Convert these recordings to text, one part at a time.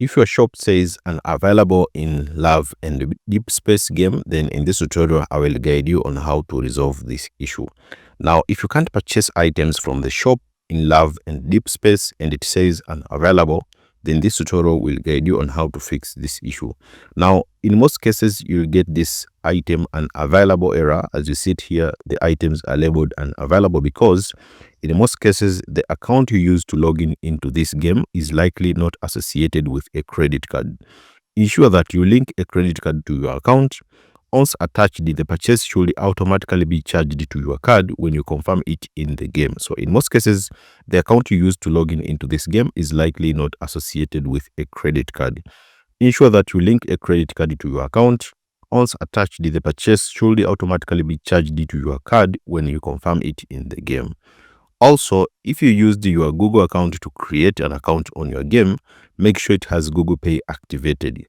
If your shop says unavailable in Love and Deepspace game, then in this tutorial, I will guide you on how to resolve this issue. Now, if you can't purchase items from the shop in Love and Deepspace and it says unavailable, then this tutorial will guide you on how to fix this issue. Now, in most cases, you'll get this item unavailable error. As you see it here, the items are labeled unavailable because in most cases, the account you use to log in into this game is likely not associated with a credit card. Ensure that you link a credit card to your account. Once attached, the purchase should automatically be charged to your card when you confirm it in the game. So in most cases, the account you use to log in into this game is likely not associated with a credit card. Ensure that you link a credit card to your account. Once attached, the purchase should automatically be charged to your card when you confirm it in the game. Also, if you used your Google account to create an account on your game, make sure it has Google Pay activated.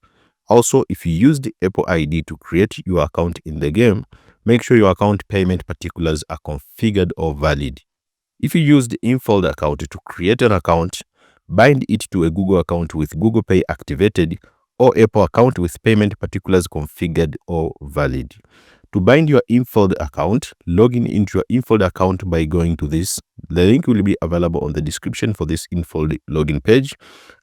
Also, if you used the Apple ID to create your account in the game, make sure your account payment particulars are configured or valid. If you used the Unfold account to create an account, bind it to a Google account with Google Pay activated or Apple account with payment particulars configured or valid. To bind your Unfold account, log in into your Unfold account by going to this. The link will be available on the description for this Unfold login page.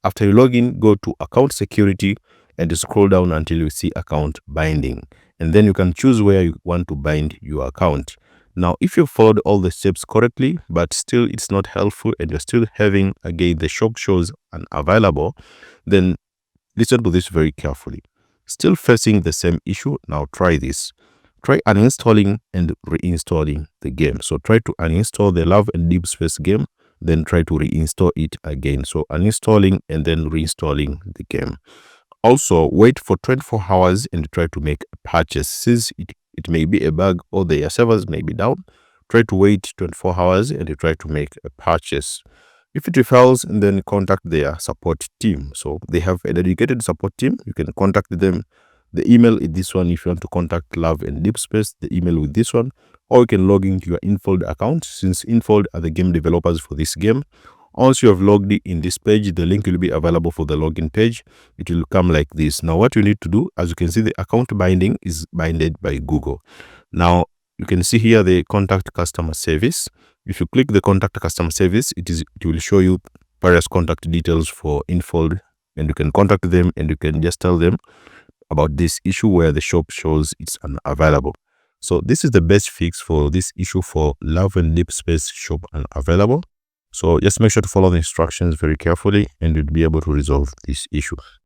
After you log in, go to Account Security and scroll down until you see Account Binding. And then you can choose where you want to bind your account. Now, if you followed all the steps correctly, but still it's not helpful and you're still having, again, the shop shows unavailable, then listen to this very carefully. Still facing the same issue? Now try this. Try uninstalling and reinstalling the game. So try to uninstall the Love and Deepspace game, then try to reinstall it again. So uninstalling and then reinstalling the game. Also, wait for 24 hours and try to make a purchase. Since it may be a bug or their servers may be down, try to wait 24 hours and try to make a purchase. If it fails, then contact their support team. So they have a dedicated support team. You can contact them. The email is this one if you want to contact Love and Deepspace, the email with this one, or you can log into your Unfold account since Unfold are the game developers for this game. Once you have logged in this page, the link will be available for the login page. It will come like this. Now, what you need to do, as you can see, the account binding is binded by Google. Now, you can see here the contact customer service. If you click the contact customer service, it will show you various contact details for Unfold, and you can contact them and you can just tell them about this issue where the shop shows it's unavailable. So this is the best fix for this issue for Love and Deepspace shop unavailable. So just make sure to follow the instructions very carefully and you'll be able to resolve this issue.